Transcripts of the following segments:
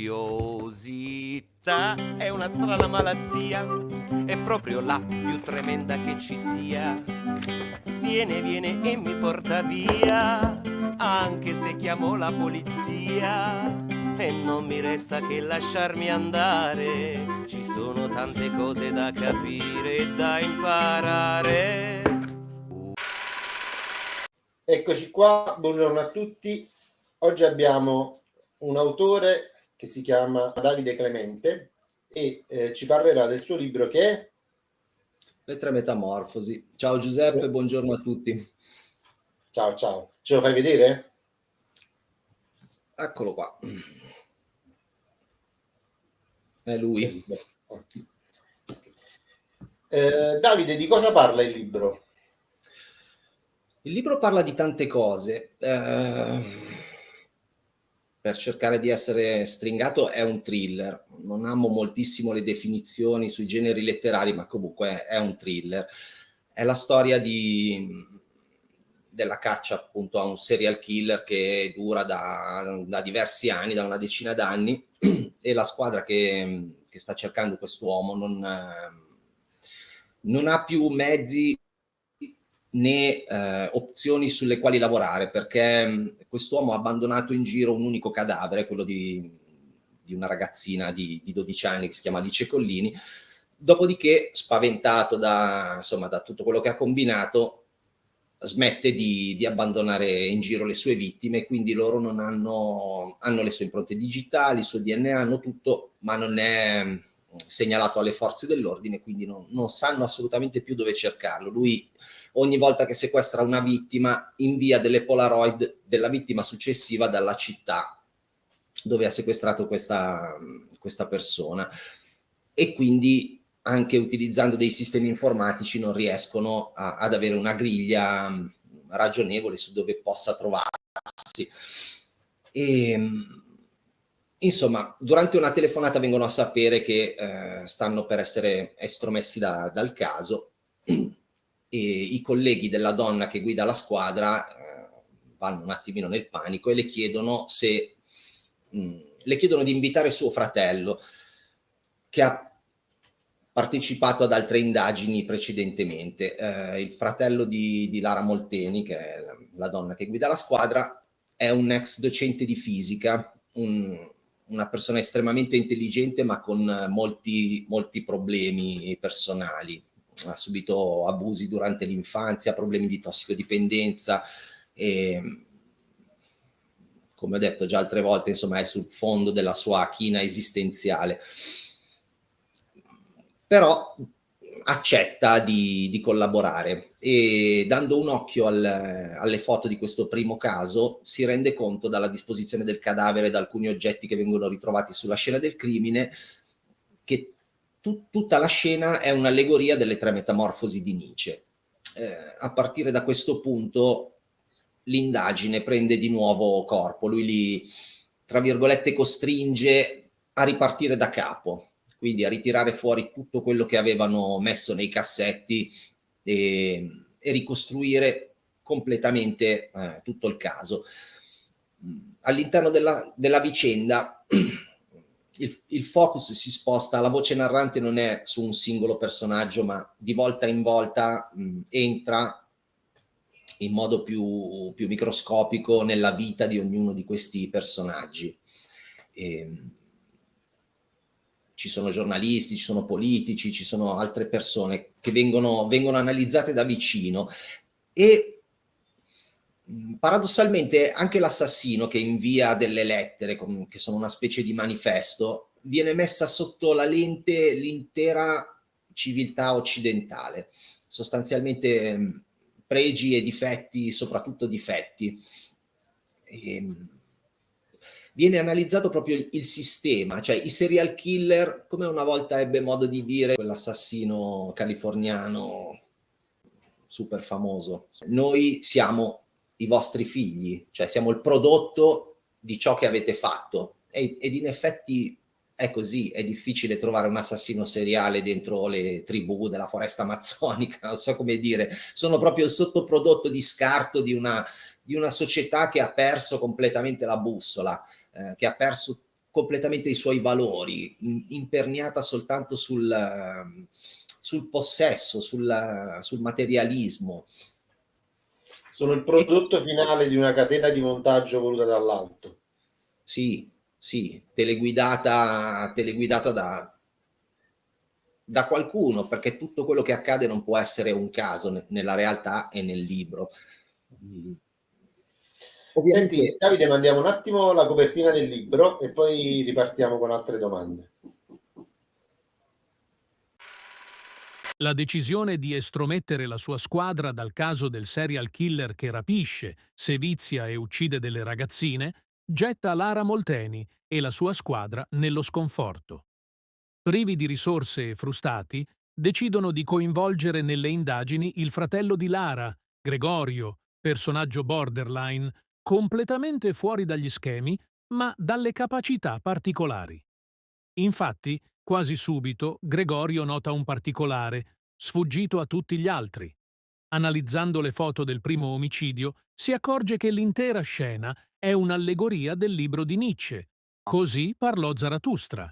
curiosità è una strana malattia, è proprio la più tremenda che ci sia. Viene, viene e mi porta via, anche se chiamo la polizia. E non mi resta che lasciarmi andare, ci sono tante cose da capire e da imparare. Eccoci qua, buongiorno a tutti. Oggi abbiamo un autore che si chiama Davide Clemente e ci parlerà del suo libro che è Le tre metamorfosi. Ciao Giuseppe, buongiorno a tutti. Ciao, ciao. Ce lo fai vedere? Eccolo qua. È lui. Davide, di cosa parla il libro? Il libro parla di tante cose. Per cercare di essere stringato, è un thriller. Non amo moltissimo le definizioni sui generi letterari, ma comunque è un thriller. È la storia della caccia appunto a un serial killer che dura da diversi anni, da una decina d'anni, e la squadra che sta cercando quest'uomo non ha più mezzi né opzioni sulle quali lavorare, perché quest'uomo ha abbandonato in giro un unico cadavere, quello di una ragazzina di 12 anni che si chiama Alice Collini. Dopodiché, spaventato da tutto quello che ha combinato, smette di abbandonare in giro le sue vittime, quindi loro non hanno le sue impronte digitali, il suo DNA, hanno tutto, ma non è segnalato alle forze dell'ordine, quindi non sanno assolutamente più dove cercarlo. Lui ogni volta che sequestra una vittima invia delle Polaroid della vittima successiva dalla città dove ha sequestrato questa persona, e quindi anche utilizzando dei sistemi informatici non riescono ad avere una griglia ragionevole su dove possa trovarsi. E insomma, durante una telefonata vengono a sapere che stanno per essere estromessi dal caso, e i colleghi della donna che guida la squadra vanno un attimino nel panico e le chiedono di invitare suo fratello, che ha partecipato ad altre indagini precedentemente. Il fratello di Lara Molteni, che è la donna che guida la squadra, è un ex docente di fisica, una persona estremamente intelligente ma con molti problemi personali. Ha subito abusi durante l'infanzia, problemi di tossicodipendenza e, come ho detto già altre volte, insomma, è sul fondo della sua china esistenziale. Però accetta di collaborare, e dando un occhio alle foto di questo primo caso si rende conto, dalla disposizione del cadavere e da alcuni oggetti che vengono ritrovati sulla scena del crimine, che tutta la scena è un'allegoria delle tre metamorfosi di Nietzsche. A partire da questo punto l'indagine prende di nuovo corpo, lui li, tra virgolette, costringe a ripartire da capo, quindi a ritirare fuori tutto quello che avevano messo nei cassetti e ricostruire completamente tutto il caso. All'interno della vicenda il focus si sposta, la voce narrante non è su un singolo personaggio, ma di volta in volta entra in modo più microscopico nella vita di ognuno di questi personaggi. Ci sono giornalisti, ci sono politici, ci sono altre persone che vengono analizzate da vicino, e paradossalmente anche l'assassino, che invia delle lettere che sono una specie di manifesto, viene messa sotto la lente l'intera civiltà occidentale, sostanzialmente pregi e difetti, soprattutto difetti. Viene analizzato proprio il sistema, cioè i serial killer, come una volta ebbe modo di dire quell'assassino californiano super famoso: noi siamo i vostri figli, cioè siamo il prodotto di ciò che avete fatto, ed in effetti è così. È difficile trovare un assassino seriale dentro le tribù della foresta amazzonica, non so come dire, sono proprio il sottoprodotto di scarto di una società che ha perso completamente la bussola, che ha perso completamente i suoi valori, imperniata soltanto sul possesso, sul materialismo. Sono il prodotto finale di una catena di montaggio voluta dall'alto. Sì, teleguidata da qualcuno, perché tutto quello che accade non può essere un caso nella realtà e nel libro. Senti, Ovviamente, Davide, mandiamo un attimo la copertina del libro e poi ripartiamo con altre domande. La decisione di estromettere la sua squadra dal caso del serial killer che rapisce, sevizia e uccide delle ragazzine getta Lara Molteni e la sua squadra nello sconforto. Privi di risorse e frustrati, decidono di coinvolgere nelle indagini il fratello di Lara, Gregorio, personaggio borderline, completamente fuori dagli schemi, ma dalle capacità particolari. Infatti, quasi subito, Gregorio nota un particolare, sfuggito a tutti gli altri. Analizzando le foto del primo omicidio, si accorge che l'intera scena è un'allegoria del libro di Nietzsche. Così parlò Zarathustra.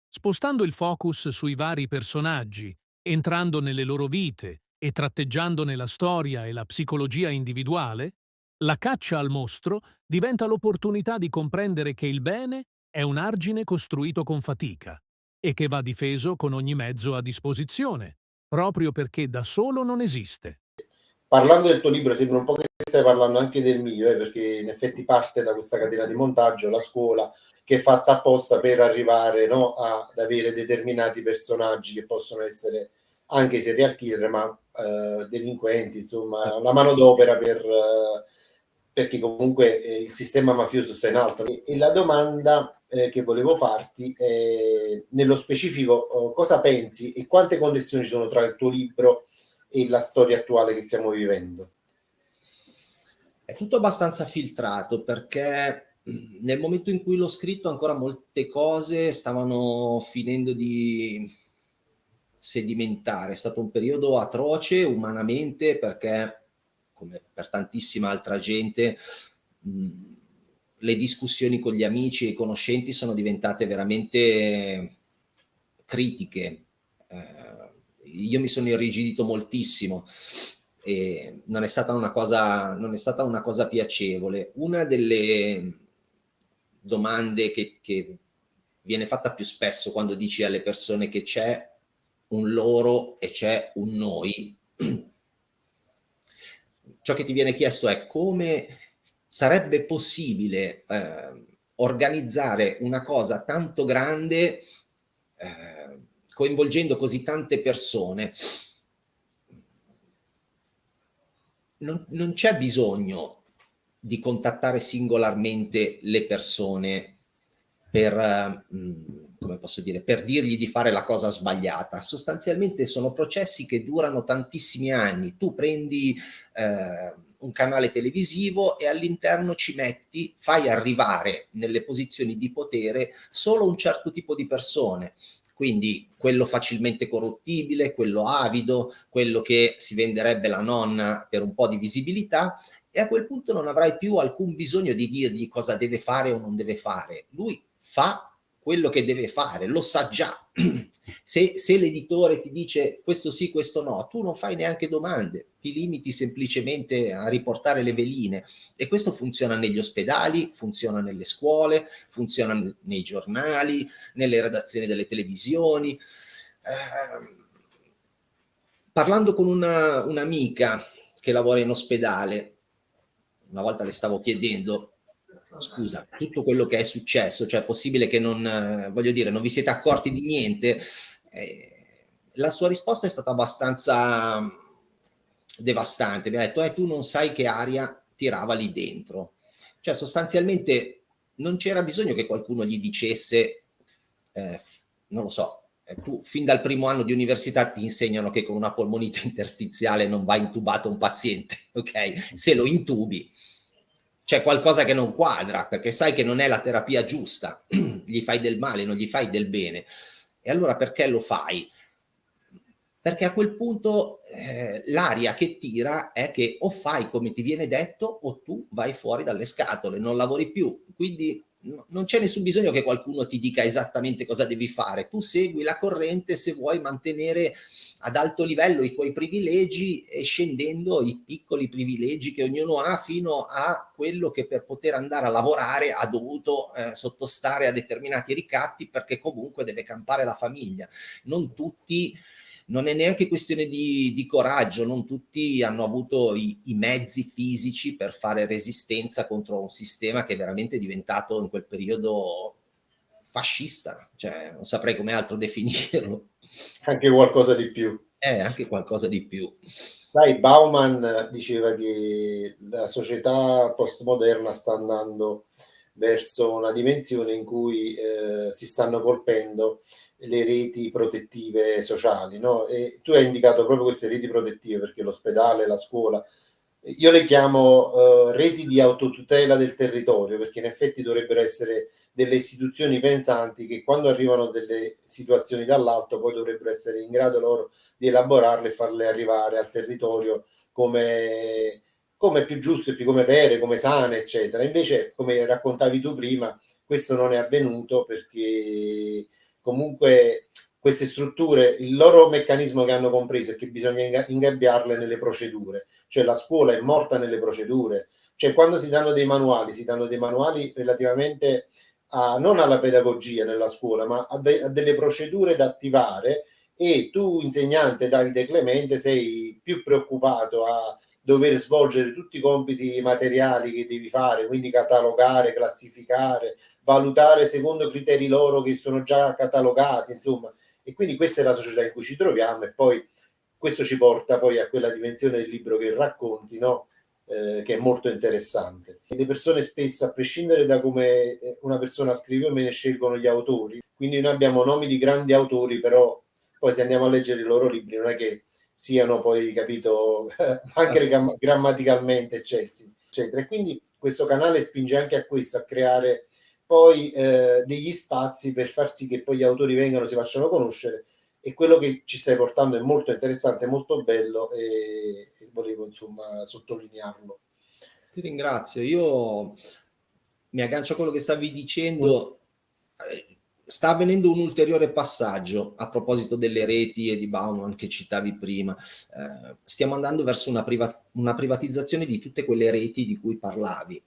Spostando il focus sui vari personaggi, entrando nelle loro vite e tratteggiandone la storia e la psicologia individuale, la caccia al mostro diventa l'opportunità di comprendere che il bene è un argine costruito con fatica e che va difeso con ogni mezzo a disposizione, proprio perché da solo non esiste. Parlando del tuo libro, sembra un po' che stai parlando anche del mio, perché in effetti parte da questa catena di montaggio, la scuola, che è fatta apposta per arrivare, no, ad avere determinati personaggi che possono essere anche serial killer, ma delinquenti, insomma, la manodopera perché comunque il sistema mafioso sta in alto. E la domanda che volevo farti è, nello specifico, cosa pensi e quante connessioni ci sono tra il tuo libro e la storia attuale che stiamo vivendo? è tutto abbastanza filtrato, perché nel momento in cui l'ho scritto ancora molte cose stavano finendo di sedimentare. È stato un periodo atroce umanamente, perché come per tantissima altra gente le discussioni con gli amici e i conoscenti sono diventate veramente critiche. Io mi sono irrigidito moltissimo e non è stata una cosa piacevole. Una delle domande che viene fatta più spesso quando dici alle persone che c'è un loro e c'è un noi, ciò che ti viene chiesto è come sarebbe possibile organizzare una cosa tanto grande coinvolgendo così tante persone. Non c'è bisogno di contattare singolarmente le persone per, come posso dire, per dirgli di fare la cosa sbagliata. Sostanzialmente sono processi che durano tantissimi anni. Tu prendi un canale televisivo e all'interno ci metti, fai arrivare nelle posizioni di potere solo un certo tipo di persone. Quindi quello facilmente corruttibile, quello avido, quello che si venderebbe la nonna per un po' di visibilità, e a quel punto non avrai più alcun bisogno di dirgli cosa deve fare o non deve fare. Lui fa quello che deve fare, lo sa già. Se l'editore ti dice questo sì, questo no, tu non fai neanche domande, ti limiti semplicemente a riportare le veline. E questo funziona negli ospedali, funziona nelle scuole, funziona nei giornali, nelle redazioni delle televisioni. Parlando con un'amica che lavora in ospedale, una volta le stavo chiedendo: scusa, tutto quello che è successo, cioè è possibile che non, voglio dire, non vi siete accorti di niente? La sua risposta è stata abbastanza devastante. Mi ha detto: tu non sai che aria tirava lì dentro. Cioè sostanzialmente non c'era bisogno che qualcuno gli dicesse, non lo so, tu fin dal primo anno di università ti insegnano che con una polmonite interstiziale non va intubato un paziente, ok? Se lo intubi c'è qualcosa che non quadra, perché sai che non è la terapia giusta, gli fai del male, non gli fai del bene. E allora perché lo fai? Perché a quel punto l'aria che tira è che o fai come ti viene detto o tu vai fuori dalle scatole, non lavori più. Quindi non c'è nessun bisogno che qualcuno ti dica esattamente cosa devi fare, tu segui la corrente se vuoi mantenere ad alto livello i tuoi privilegi e scendendo i piccoli privilegi che ognuno ha fino a quello che per poter andare a lavorare ha dovuto sottostare a determinati ricatti perché comunque deve campare la famiglia. Non tutti, non è neanche questione di coraggio, non tutti hanno avuto i mezzi fisici per fare resistenza contro un sistema che è veramente diventato in quel periodo fascista, cioè non saprei come altro definirlo. Anche qualcosa di più. Anche qualcosa di più. Sai, Bauman diceva che la società postmoderna sta andando verso una dimensione in cui si stanno colpendo le reti protettive sociali, no? E tu hai indicato proprio queste reti protettive perché l'ospedale, la scuola, io le chiamo reti di autotutela del territorio, perché in effetti dovrebbero essere delle istituzioni pensanti che quando arrivano delle situazioni dall'alto poi dovrebbero essere in grado loro di elaborarle e farle arrivare al territorio come, come più giuste, più come vere, come sane, eccetera. Invece, come raccontavi tu prima, questo non è avvenuto perché comunque queste strutture, il loro meccanismo che hanno compreso è che bisogna ingabbiarle nelle procedure, cioè la scuola è morta nelle procedure, cioè quando si danno dei manuali relativamente non alla pedagogia nella scuola, ma a delle procedure da attivare, e tu, insegnante Davide Clemente, sei più preoccupato a dover svolgere tutti i compiti materiali che devi fare, quindi catalogare, classificare, valutare secondo criteri loro che sono già catalogati, insomma. E quindi questa è la società in cui ci troviamo, e poi questo ci porta poi a quella dimensione del libro che racconti, no? Che è molto interessante. Le persone spesso, a prescindere da come una persona scrive, me ne scelgono gli autori, quindi noi abbiamo nomi di grandi autori, però poi se andiamo a leggere i loro libri non è che siano poi, capito, anche grammaticalmente eccelsi, eccetera. E quindi questo canale spinge anche a questo, a creare poi degli spazi per far sì che poi gli autori vengano, si facciano conoscere, e quello che ci stai portando è molto interessante, molto bello, e volevo insomma sottolinearlo. Ti ringrazio, io mi aggancio a quello che stavi dicendo. Sta avvenendo un ulteriore passaggio a proposito delle reti e di Bauman che citavi prima. Stiamo andando verso una privatizzazione di tutte quelle reti di cui parlavi,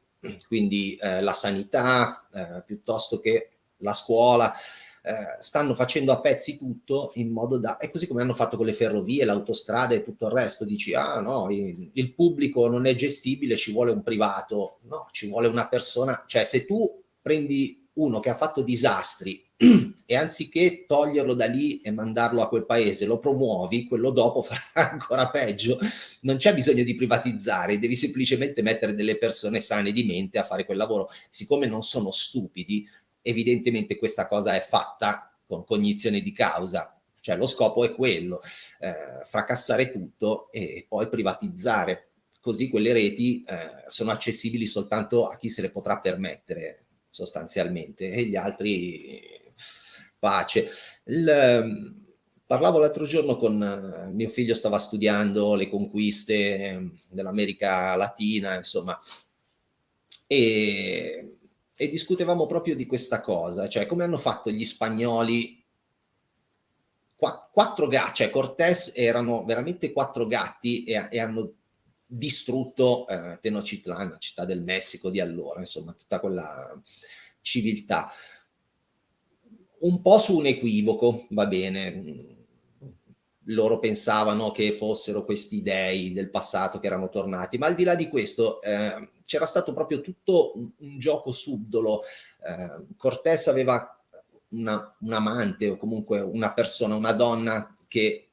quindi la sanità piuttosto che la scuola. Stanno facendo a pezzi tutto in modo da, è così come hanno fatto con le ferrovie, l'autostrada e tutto il resto. Dici, ah no, il pubblico non è gestibile, ci vuole un privato. No, ci vuole una persona, cioè se tu prendi uno che ha fatto disastri e anziché toglierlo da lì e mandarlo a quel paese lo promuovi, quello dopo farà ancora peggio. Non c'è bisogno di privatizzare, devi semplicemente mettere delle persone sane di mente a fare quel lavoro. Siccome non sono stupidi, evidentemente questa cosa è fatta con cognizione di causa, cioè lo scopo è quello, fracassare tutto e poi privatizzare, così quelle reti sono accessibili soltanto a chi se le potrà permettere sostanzialmente, e gli altri pace. Parlavo l'altro giorno con mio figlio, stava studiando le conquiste dell'America Latina, insomma, e discutevamo proprio di questa cosa, cioè come hanno fatto gli spagnoli. Quattro gatti, cioè Cortés erano veramente 4 gatti e hanno distrutto Tenochtitlan, la città del Messico di allora, insomma, tutta quella civiltà. Un po' su un equivoco, va bene, loro pensavano che fossero questi dei del passato che erano tornati, ma al di là di questo c'era stato proprio tutto un gioco subdolo. Cortés aveva un amante, o comunque una persona, una donna che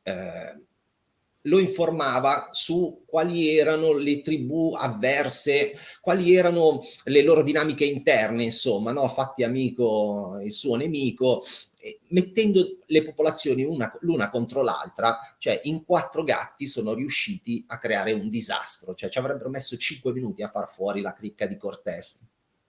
lo informava su quali erano le tribù avverse, quali erano le loro dinamiche interne, insomma, no? Fatti amico il suo nemico, mettendo le popolazioni l'una contro l'altra. Cioè in 4 gatti sono riusciti a creare un disastro, cioè ci avrebbero messo 5 minuti a far fuori la cricca di Cortés,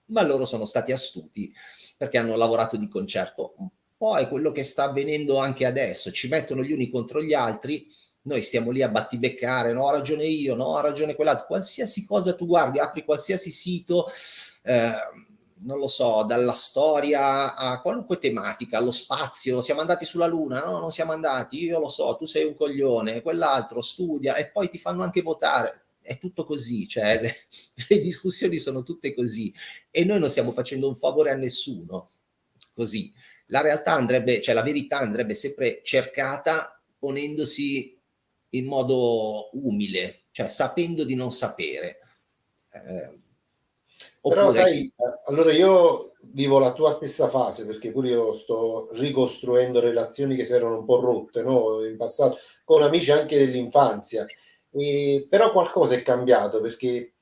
ma loro sono stati astuti perché hanno lavorato di concerto. Un po' è quello che sta avvenendo anche adesso, ci mettono gli uni contro gli altri. Noi stiamo lì a battibeccare, no, ho ragione io, no, ha ragione quell'altro, qualsiasi cosa tu guardi, apri qualsiasi sito, non lo so, dalla storia a qualunque tematica, allo spazio, siamo andati sulla Luna, no, non siamo andati, io lo so, tu sei un coglione, quell'altro studia e poi ti fanno anche votare. È tutto così, cioè le discussioni sono tutte così e noi non stiamo facendo un favore a nessuno, così. La realtà andrebbe, cioè la verità andrebbe sempre cercata ponendosi in modo umile, cioè sapendo di non sapere. Però sai, allora io vivo la tua stessa fase, perché pure io sto ricostruendo relazioni che si erano un po' rotte, no? In passato, con amici anche dell'infanzia. Però qualcosa è cambiato, perché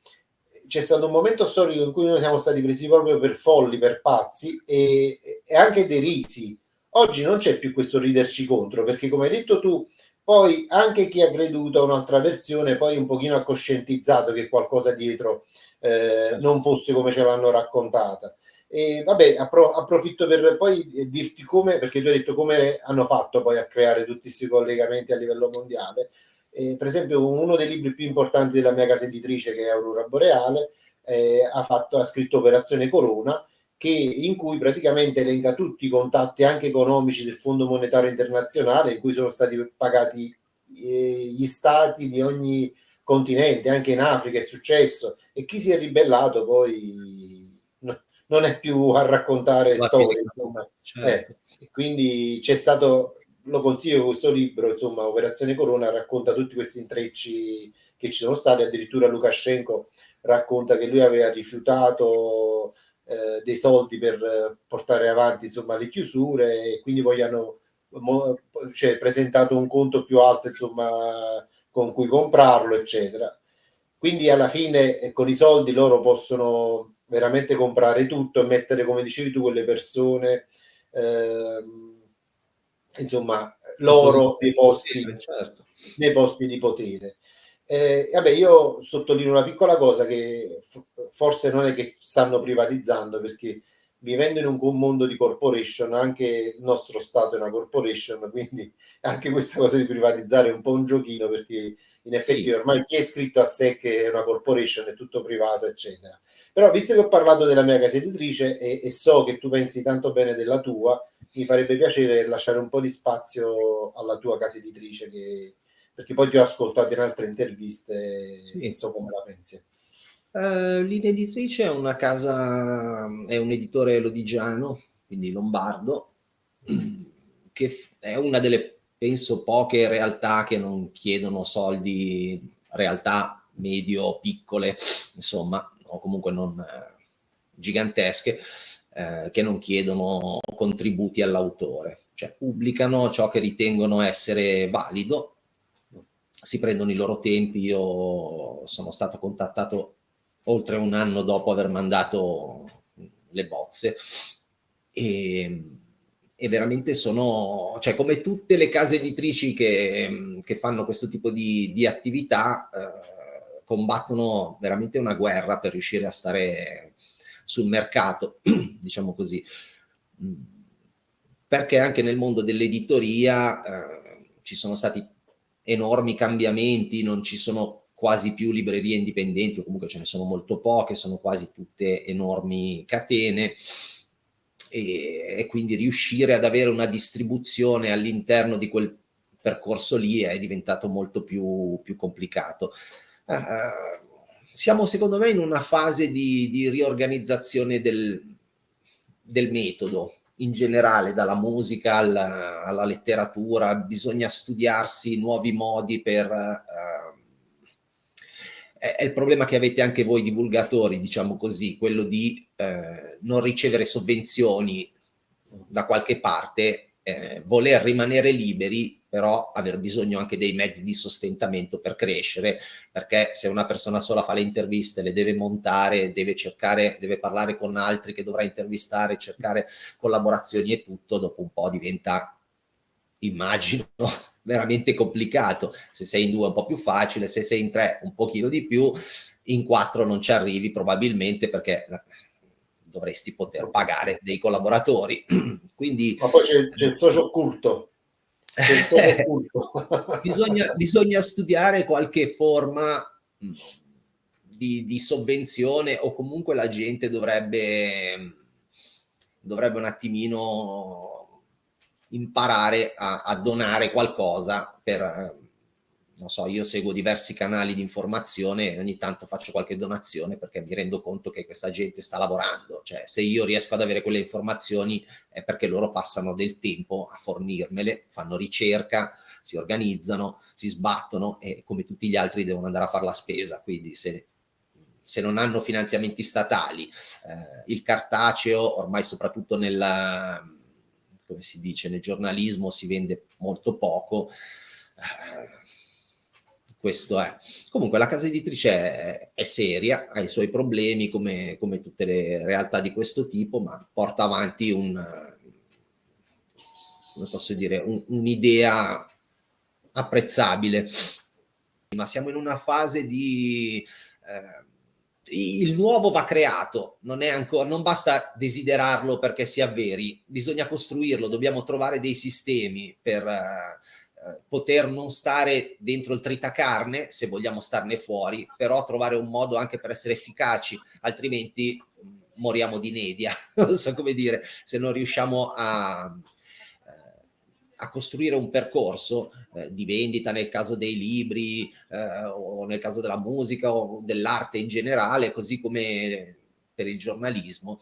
c'è stato un momento storico in cui noi siamo stati presi proprio per folli, per pazzi e anche derisi. Oggi non c'è più questo riderci contro, perché come hai detto tu, poi anche chi ha creduto a un'altra versione poi un pochino ha coscientizzato che qualcosa dietro non fosse come ce l'hanno raccontata. E vabbè, approfitto per poi dirti come, perché tu hai detto come hanno fatto poi a creare tutti questi collegamenti a livello mondiale. Per esempio, uno dei libri più importanti della mia casa editrice, che è Aurora Boreale, ha scritto Operazione Corona, in cui praticamente elenca tutti i contatti anche economici del Fondo Monetario Internazionale, in cui sono stati pagati gli stati di ogni continente, anche in Africa è successo, e chi si è ribellato poi non è più a raccontare storie, insomma. Certo. Quindi c'è stato, lo consiglio questo libro, insomma, Operazione Corona, racconta tutti questi intrecci che ci sono stati. Addirittura Lukashenko racconta che lui aveva rifiutato dei soldi per portare avanti, insomma, le chiusure, e quindi poi hanno presentato un conto più alto, insomma, con cui comprarlo, eccetera. Quindi alla fine con i soldi loro possono veramente comprare tutto e mettere, come dicevi tu, quelle persone insomma loro certo, nei posti di potere. Vabbè, io sottolineo una piccola cosa, che forse non è che stanno privatizzando, perché vivendo in un mondo di corporation, anche il nostro Stato è una corporation, quindi anche questa cosa di privatizzare è un po' un giochino, perché in effetti ormai chi è iscritto a sé che è una corporation è tutto privato, eccetera. Però visto che ho parlato della mia casa editrice e so che tu pensi tanto bene della tua, mi farebbe piacere lasciare un po' di spazio alla tua casa editrice, perché poi ti ho ascoltato in altre interviste e so come la pensi. L'ineditrice è una casa, è un editore lodigiano, quindi lombardo, che è una delle, penso, poche realtà che non chiedono soldi, realtà medio piccole, insomma, o comunque non gigantesche, che non chiedono contributi all'autore, cioè pubblicano ciò che ritengono essere valido, si prendono i loro tempi. Io sono stato contattato oltre un anno dopo aver mandato le bozze e veramente sono, cioè, come tutte le case editrici che fanno questo tipo di attività, combattono veramente una guerra per riuscire a stare sul mercato, diciamo così, perché anche nel mondo dell'editoria ci sono stati enormi cambiamenti, non ci sono quasi più librerie indipendenti, o comunque ce ne sono molto poche, sono quasi tutte enormi catene, e quindi riuscire ad avere una distribuzione all'interno di quel percorso lì è diventato molto più complicato. Siamo secondo me in una fase di riorganizzazione del metodo in generale, dalla musica alla letteratura. Bisogna studiarsi nuovi modi per è il problema che avete anche voi divulgatori, diciamo così, quello di non ricevere sovvenzioni da qualche parte, voler rimanere liberi, però aver bisogno anche dei mezzi di sostentamento per crescere, perché se una persona sola fa le interviste, le deve montare, deve cercare, deve parlare con altri che dovrà intervistare, cercare collaborazioni e tutto, dopo un po' diventa, immagino, veramente complicato. Se sei in 2 è un po' più facile, se sei in 3 un pochino di più, in 4 non ci arrivi probabilmente, perché dovresti poter pagare dei collaboratori. Quindi, ma poi c'è il socio occulto. bisogna studiare qualche forma di sovvenzione, o comunque la gente dovrebbe un attimino imparare a donare qualcosa per, non so, io seguo diversi canali di informazione e ogni tanto faccio qualche donazione perché mi rendo conto che questa gente sta lavorando, cioè se io riesco ad avere quelle informazioni è perché loro passano del tempo a fornirmele, fanno ricerca, si organizzano, si sbattono e come tutti gli altri devono andare a fare la spesa, quindi se non hanno finanziamenti statali, il cartaceo ormai soprattutto come si dice, nel giornalismo si vende molto poco, questo è. Comunque la casa editrice è seria, ha i suoi problemi come tutte le realtà di questo tipo, ma porta avanti come posso dire, un'idea apprezzabile. Ma siamo in una fase di il nuovo va creato, non basta desiderarlo perché si avveri, bisogna costruirlo, dobbiamo trovare dei sistemi per poter non stare dentro il tritacarne, se vogliamo starne fuori, però trovare un modo anche per essere efficaci, altrimenti moriamo di inedia, non so come dire, se non riusciamo a costruire un percorso di vendita nel caso dei libri o nel caso della musica o dell'arte in generale, così come per il giornalismo.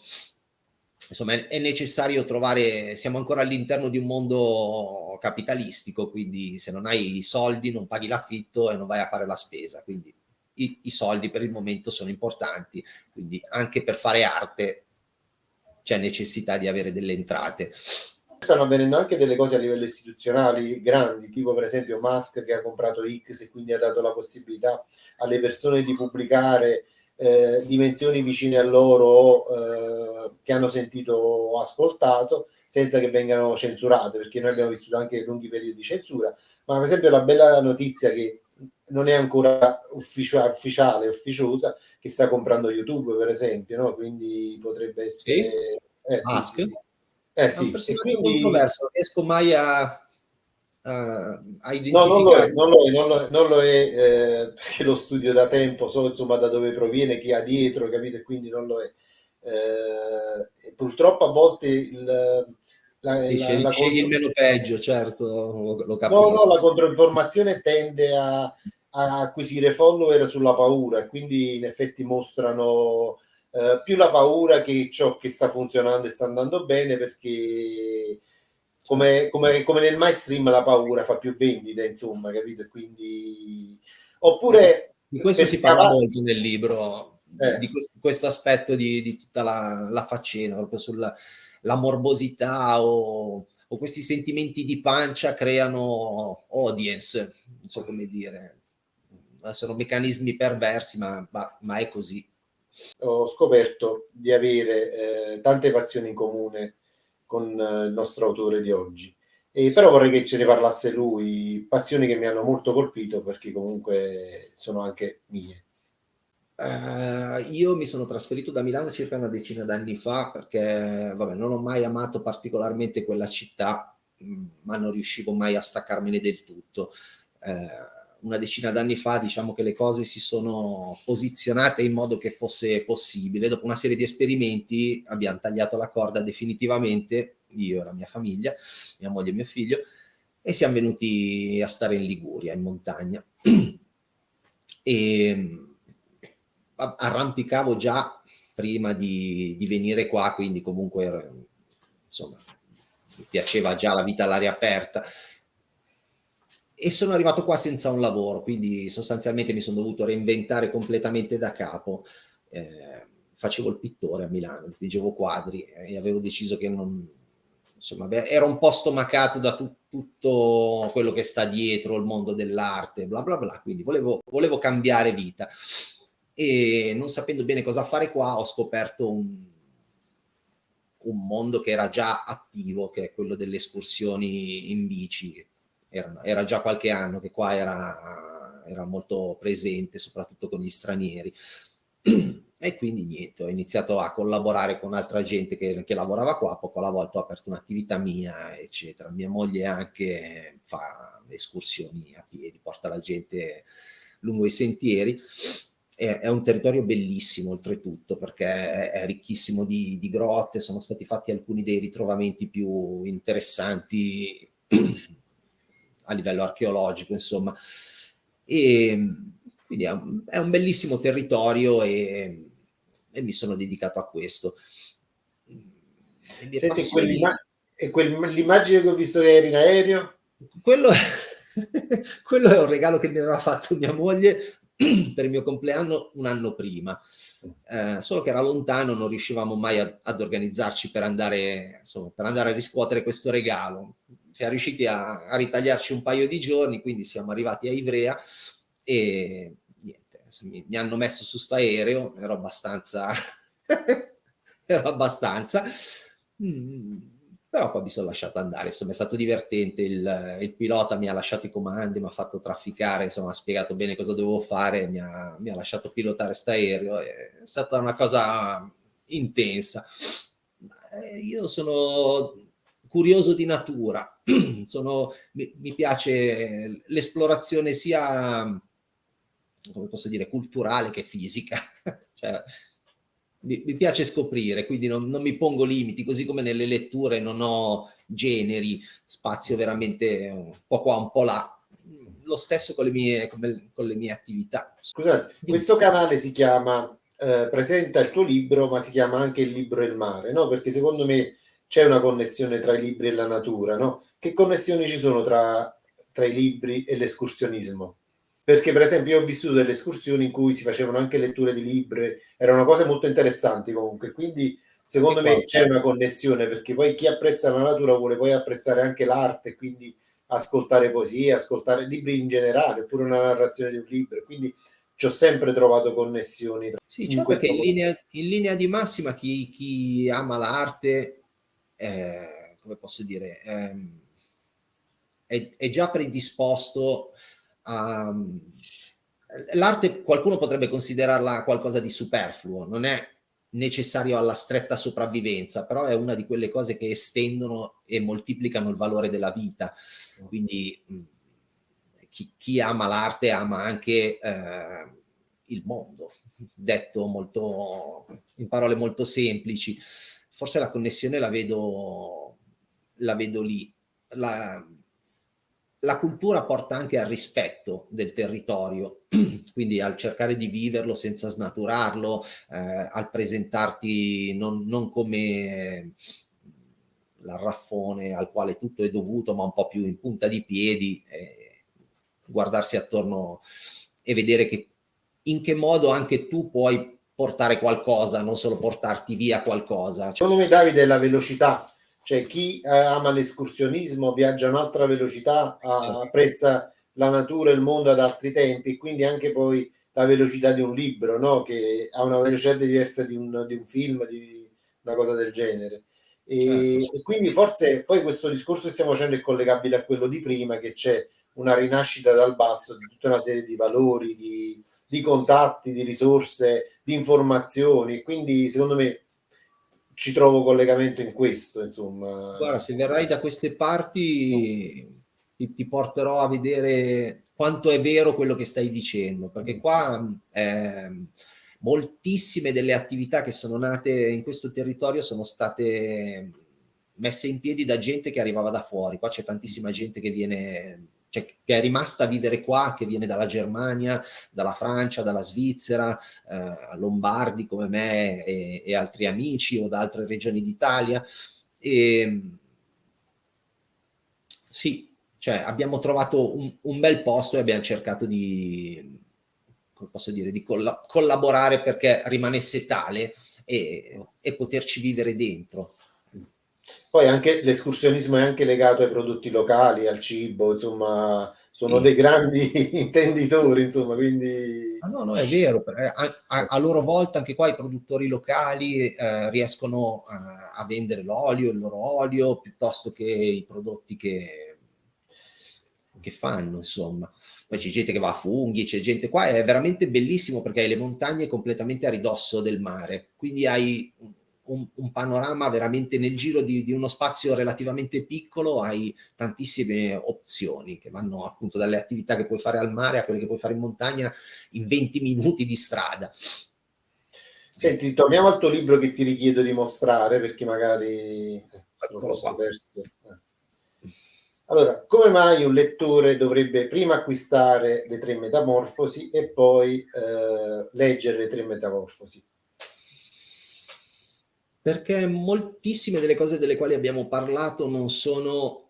Insomma, è necessario trovare, siamo ancora all'interno di un mondo capitalistico, quindi se non hai i soldi non paghi l'affitto e non vai a fare la spesa, quindi i soldi per il momento sono importanti, quindi anche per fare arte c'è necessità di avere delle entrate. Stanno avvenendo anche delle cose a livello istituzionali grandi, tipo per esempio Musk che ha comprato X e quindi ha dato la possibilità alle persone di pubblicare dimensioni vicine a loro che hanno sentito o ascoltato senza che vengano censurate, perché noi abbiamo vissuto anche lunghi periodi di censura. Ma per esempio la bella notizia che non è ancora ufficiale, ufficiosa, che sta comprando YouTube per esempio, no? Quindi potrebbe essere... Musk? Sì. È Sì. un personaggio Quindi... controverso, non riesco mai a No, identificare. non lo è perché lo studio da tempo, so insomma da dove proviene, chi ha dietro, capito? E quindi non lo è. E purtroppo a volte Scegli il meno peggio, certo, lo no, capisco. la controinformazione tende a acquisire follower sulla paura e quindi in effetti mostrano più la paura che ciò che sta funzionando e sta andando bene, perché come nel mainstream la paura fa più vendite, insomma, capito? E quindi oppure Di questo per si parla scavare molto nel libro, di questo aspetto di tutta la faccenda, proprio sulla morbosità o questi sentimenti di pancia creano audience, non so come dire, sono meccanismi perversi, ma è così. ho scoperto di avere tante passioni in comune con il nostro autore di oggi. Però vorrei che ce ne parlasse lui, passioni che mi hanno molto colpito perché comunque sono anche mie. Io mi sono trasferito da Milano circa una decina d'anni fa perché, vabbè, non ho mai amato particolarmente quella città, ma non riuscivo mai a staccarmene del tutto. Una decina d'anni fa, diciamo che le cose si sono posizionate in modo che fosse possibile. Dopo una serie di esperimenti abbiamo tagliato la corda definitivamente, io e la mia famiglia, mia moglie e mio figlio, e siamo venuti a stare in Liguria, in montagna. E arrampicavo già prima di venire qua, quindi comunque insomma mi piaceva già la vita all'aria aperta, e sono arrivato qua senza un lavoro, quindi sostanzialmente mi sono dovuto reinventare completamente da capo. Facevo il pittore a Milano, dipingevo quadri e avevo deciso che non, insomma, era un po' stomacato da tutto quello che sta dietro il mondo dell'arte, bla bla bla, quindi volevo cambiare vita. E non sapendo bene cosa fare qua ho scoperto un mondo che era già attivo, che è quello delle escursioni in bici. Era già qualche anno che qua era molto presente, soprattutto con gli stranieri. E quindi niente, ho iniziato a collaborare con altra gente che lavorava qua, poco alla volta ho aperto un'attività mia, eccetera. Mia moglie anche fa escursioni a piedi, porta la gente lungo i sentieri. è un territorio bellissimo oltretutto, perché è ricchissimo di grotte, sono stati fatti alcuni dei ritrovamenti più interessanti a livello archeologico, insomma. E quindi è un bellissimo territorio e mi sono dedicato a questo. Senti, quell'immagine che ho visto che eri in aereo? Quello quello è un regalo che mi aveva fatto mia moglie per il mio compleanno un anno prima, solo che era lontano, non riuscivamo mai ad organizzarci per andare, insomma, per andare a riscuotere questo regalo. Siamo riusciti a ritagliarci un paio di giorni, quindi siamo arrivati a Ivrea e niente, mi hanno messo su sto aereo, ero abbastanza però poi mi sono lasciato andare, insomma è stato divertente, il pilota mi ha lasciato i comandi, mi ha fatto trafficare, insomma ha spiegato bene cosa dovevo fare, mi ha lasciato pilotare sto aereo, è stata una cosa intensa. Io sono curioso di natura, mi piace l'esplorazione sia, come posso dire, culturale che fisica. Cioè, mi piace scoprire, quindi non mi pongo limiti, così come nelle letture non ho generi, spazio veramente un po' qua, un po' là. Lo stesso con le mie attività. Scusate, questo canale si chiama presenta il tuo libro, ma si chiama anche Il libro e il mare, no? Perché secondo me c'è una connessione tra i libri e la natura, no? Che connessioni ci sono tra i libri e l'escursionismo? Perché per esempio io ho vissuto delle escursioni in cui si facevano anche letture di libri, erano cose molto interessanti comunque, quindi secondo me c'è una connessione, perché poi chi apprezza la natura vuole poi apprezzare anche l'arte, quindi ascoltare poesie, ascoltare libri in generale, oppure una narrazione di un libro, quindi ci ho sempre trovato connessioni. Sì, certo che in linea di massima chi ama l'arte, come posso dire, è già predisposto a... L'arte qualcuno potrebbe considerarla qualcosa di superfluo, non è necessario alla stretta sopravvivenza, però è una di quelle cose che estendono e moltiplicano il valore della vita. Quindi chi ama l'arte ama anche il mondo, detto molto, in parole molto semplici. Forse la connessione la vedo lì. La cultura porta anche al rispetto del territorio, quindi al cercare di viverlo senza snaturarlo, al presentarti non come l'arraffone al quale tutto è dovuto, ma un po' più in punta di piedi, guardarsi attorno e vedere che in che modo anche tu puoi portare qualcosa, non solo portarti via qualcosa. Secondo me, Davide, è la velocità, cioè chi ama l'escursionismo viaggia a un'altra velocità, apprezza la natura e il mondo ad altri tempi, quindi anche poi la velocità di un libro, no? Che ha una velocità diversa di un film, di una cosa del genere. E quindi forse poi questo discorso che stiamo facendo è collegabile a quello di prima, che c'è una rinascita dal basso di tutta una serie di valori, di contatti, di risorse, di informazioni, quindi secondo me ci trovo collegamento in questo, insomma. Guarda, se verrai da queste parti ti porterò a vedere quanto è vero quello che stai dicendo, perché qua moltissime delle attività che sono nate in questo territorio sono state messe in piedi da gente che arrivava da fuori. Qua c'è tantissima gente che viene, cioè, che è rimasta a vivere qua, che viene dalla Germania, dalla Francia, dalla Svizzera, lombardi come me e altri amici, o da altre regioni d'Italia. E sì, cioè abbiamo trovato un bel posto e abbiamo cercato di, come posso dire, di collaborare perché rimanesse tale e poterci vivere dentro. Poi anche l'escursionismo è anche legato ai prodotti locali, al cibo, insomma, sono dei grandi intenditori, insomma, quindi... No, è vero, a loro volta anche qua i produttori locali riescono a vendere l'olio, il loro olio, piuttosto che i prodotti che fanno, insomma. Poi c'è gente che va a funghi, c'è gente qua, è veramente bellissimo perché hai le montagne completamente a ridosso del mare, quindi hai un panorama veramente nel giro di uno spazio relativamente piccolo, hai tantissime opzioni che vanno appunto dalle attività che puoi fare al mare a quelle che puoi fare in montagna in 20 minuti di strada. Senti, torniamo al tuo libro che ti richiedo di mostrare, perché magari lo Eccolo posso qua. perso. Allora, come mai un lettore dovrebbe prima acquistare le 3 Metamorfosi e poi leggere le 3 Metamorfosi? Perché moltissime delle cose delle quali abbiamo parlato non sono,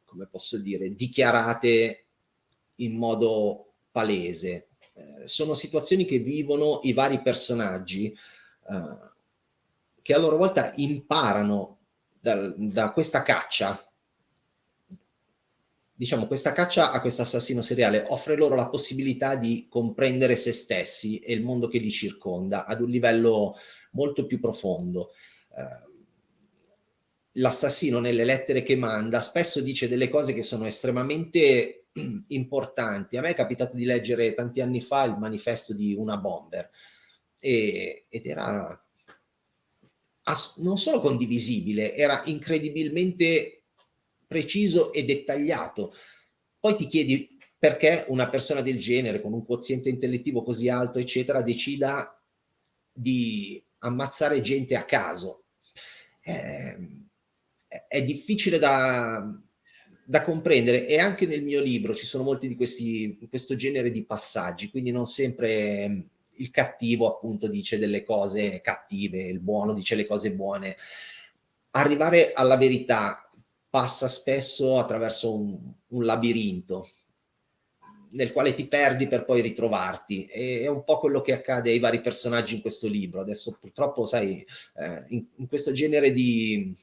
come posso dire, dichiarate in modo palese. Sono situazioni che vivono i vari personaggi, che a loro volta imparano da questa caccia. Diciamo, questa caccia a questo assassino seriale offre loro la possibilità di comprendere se stessi e il mondo che li circonda ad un livello molto più profondo. L'assassino nelle lettere che manda spesso dice delle cose che sono estremamente importanti. A me è capitato di leggere tanti anni fa il manifesto di una bomber ed era non solo condivisibile, era incredibilmente preciso e dettagliato. Poi ti chiedi perché una persona del genere, con un quoziente intellettivo così alto, eccetera, decida di ammazzare gente a caso. È difficile da comprendere, e anche nel mio libro ci sono molti di questo genere di passaggi, quindi non sempre il cattivo appunto dice delle cose cattive, il buono dice le cose buone. Arrivare alla verità passa spesso attraverso un labirinto nel quale ti perdi per poi ritrovarti, e è un po' quello che accade ai vari personaggi in questo libro. Adesso purtroppo, sai, in questo genere di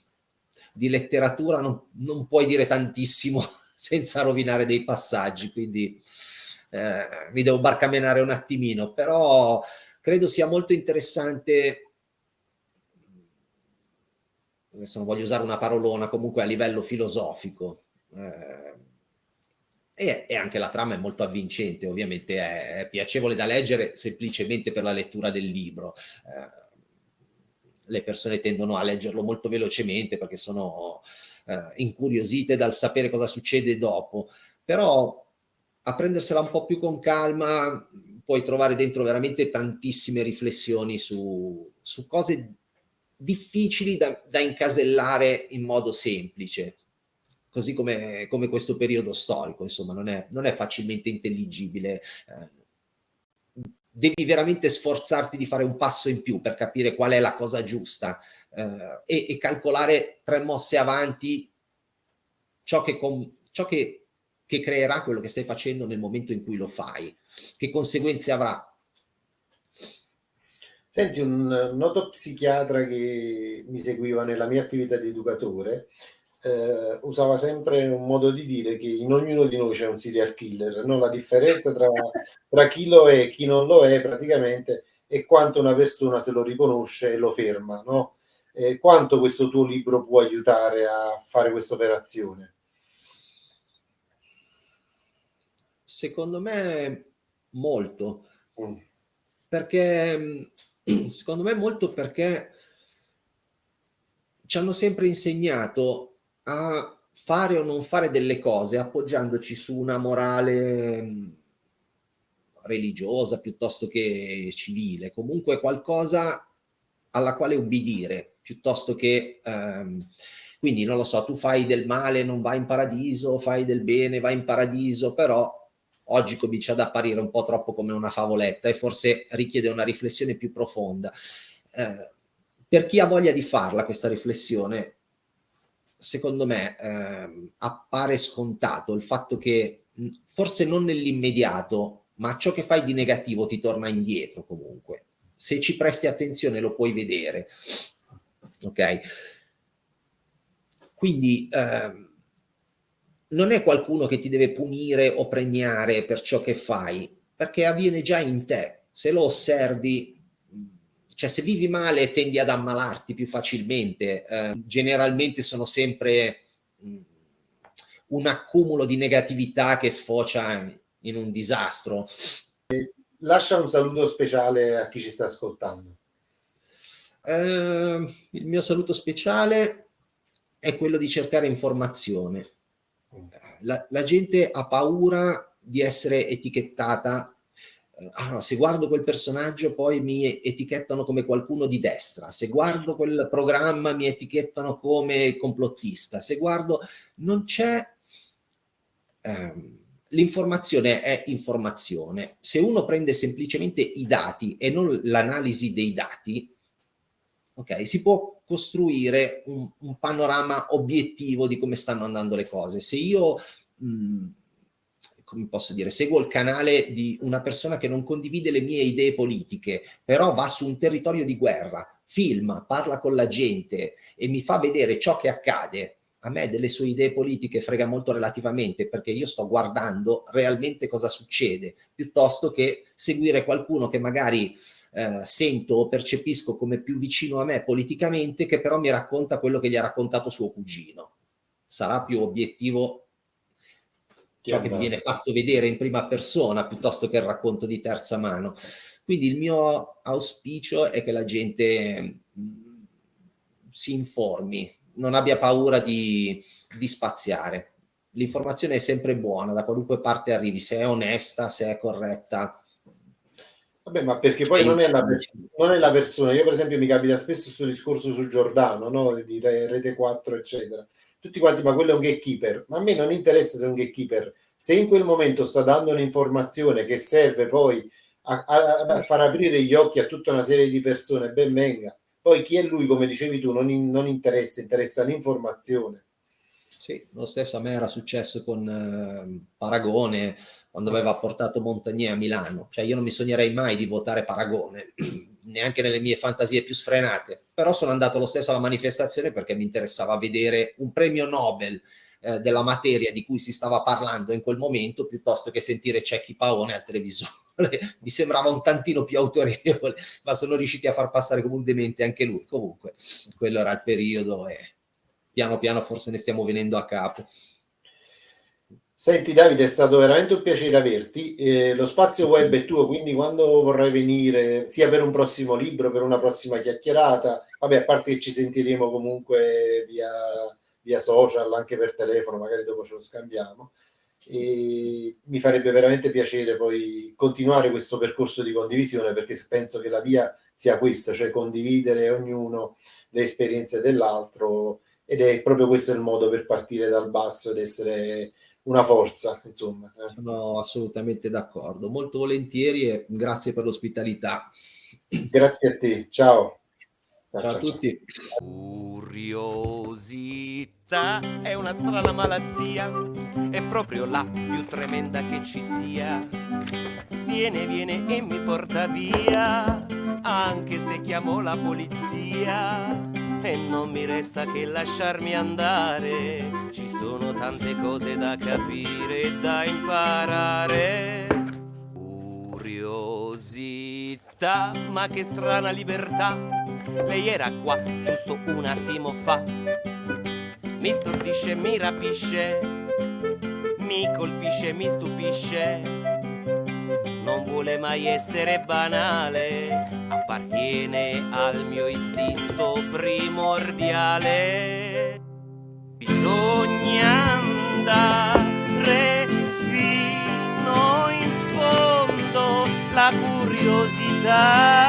letteratura non puoi dire tantissimo senza rovinare dei passaggi, quindi mi devo barcamenare un attimino, però credo sia molto interessante. Adesso non voglio usare una parolona, comunque a livello filosofico, e anche la trama è molto avvincente, ovviamente è piacevole da leggere semplicemente per la lettura del libro. Le persone tendono a leggerlo molto velocemente perché sono incuriosite dal sapere cosa succede dopo, però a prendersela un po' più con calma puoi trovare dentro veramente tantissime riflessioni su cose difficili da incasellare in modo semplice, così come questo periodo storico, insomma, non è facilmente intelligibile. Devi veramente sforzarti di fare un passo in più per capire qual è la cosa giusta, e calcolare 3 mosse avanti ciò che creerà quello che stai facendo nel momento in cui lo fai, che conseguenze avrà. Senti, un noto psichiatra che mi seguiva nella mia attività di educatore usava sempre un modo di dire che in ognuno di noi c'è un serial killer, no? La differenza tra chi lo è e chi non lo è praticamente è quanto una persona se lo riconosce e lo ferma, no? Quanto questo tuo libro può aiutare a fare questa operazione? Secondo me molto, Mm. perché secondo me molto perché ci hanno sempre insegnato a fare o non fare delle cose appoggiandoci su una morale religiosa piuttosto che civile, comunque qualcosa alla quale ubbidire, piuttosto che quindi non lo so, tu fai del male, non vai in paradiso, fai del bene, vai in paradiso, però oggi comincia ad apparire un po' troppo come una favoletta e forse richiede una riflessione più profonda. Per chi ha voglia di farla questa riflessione, secondo me appare scontato il fatto che forse non nell'immediato, ma ciò che fai di negativo ti torna indietro comunque. Se ci presti attenzione lo puoi vedere, ok? Quindi non è qualcuno che ti deve punire o premiare per ciò che fai, perché avviene già in te. Se lo osservi, cioè se vivi male tendi ad ammalarti più facilmente, generalmente sono sempre un accumulo di negatività che sfocia in un disastro. Lascia un saluto speciale a chi ci sta ascoltando. Il mio saluto speciale è quello di cercare informazione. La gente ha paura di essere etichettata. Allora, se guardo quel personaggio poi mi etichettano come qualcuno di destra, se guardo quel programma mi etichettano come complottista, se guardo... non c'è... l'informazione è informazione. Se uno prende semplicemente i dati e non l'analisi dei dati, ok, si può costruire un panorama obiettivo di come stanno andando le cose. Se io, come posso dire, seguo il canale di una persona che non condivide le mie idee politiche, però va su un territorio di guerra, filma, parla con la gente e mi fa vedere ciò che accade, a me delle sue idee politiche frega molto relativamente, perché io sto guardando realmente cosa succede, piuttosto che seguire qualcuno che magari sento o percepisco come più vicino a me politicamente, che però mi racconta quello che gli ha raccontato suo cugino. Sarà più obiettivo ciò che mi viene fatto vedere in prima persona piuttosto che il racconto di terza mano. Quindi il mio auspicio è che la gente si informi, non abbia paura di spaziare. L'informazione è sempre buona, da qualunque parte arrivi, se è onesta, se è corretta. Vabbè, ma perché poi non è la persona. Io per esempio mi capita spesso questo discorso su Giordano, no? Di Rete 4 eccetera, tutti quanti, ma quello è un gatekeeper. Ma a me non interessa se è un gatekeeper, se in quel momento sta dando un'informazione che serve poi a far aprire gli occhi a tutta una serie di persone, ben venga. Poi chi è lui, come dicevi tu, non interessa l'informazione. Sì, lo stesso a me era successo con Paragone, quando aveva portato Montagnier a Milano. Cioè io non mi sognerei mai di votare Paragone, neanche nelle mie fantasie più sfrenate, però sono andato lo stesso alla manifestazione perché mi interessava vedere un premio Nobel della materia di cui si stava parlando in quel momento, piuttosto che sentire Cecchi Paone al televisore. Mi sembrava un tantino più autorevole, ma sono riusciti a far passare come un demente anche lui. Comunque, quello era il periodo e piano piano forse ne stiamo venendo a capo. Senti Davide, è stato veramente un piacere averti. Lo spazio web è tuo, quindi quando vorrai venire, sia per un prossimo libro, per una prossima chiacchierata, vabbè, a parte che ci sentiremo comunque via social, anche per telefono, magari dopo ce lo scambiamo. E mi farebbe veramente piacere poi continuare questo percorso di condivisione, perché penso che la via sia questa, cioè condividere ognuno le esperienze dell'altro, ed è proprio questo il modo per partire dal basso ed essere una forza, insomma. Sono assolutamente d'accordo, molto volentieri e grazie per l'ospitalità. Grazie a te, ciao. Ciao a tutti. Curiosità è una strana malattia, è proprio la più tremenda che ci sia. Viene e mi porta via, anche se chiamo la polizia. E non mi resta che lasciarmi andare, ci sono tante cose da capire e da imparare. Curiosità, ma che strana libertà, lei era qua giusto un attimo fa. Mi stordisce, mi rapisce, mi colpisce, mi stupisce. Non vuole mai essere banale, appartiene al mio istinto primordiale. Bisogna andare fino in fondo, la curiosità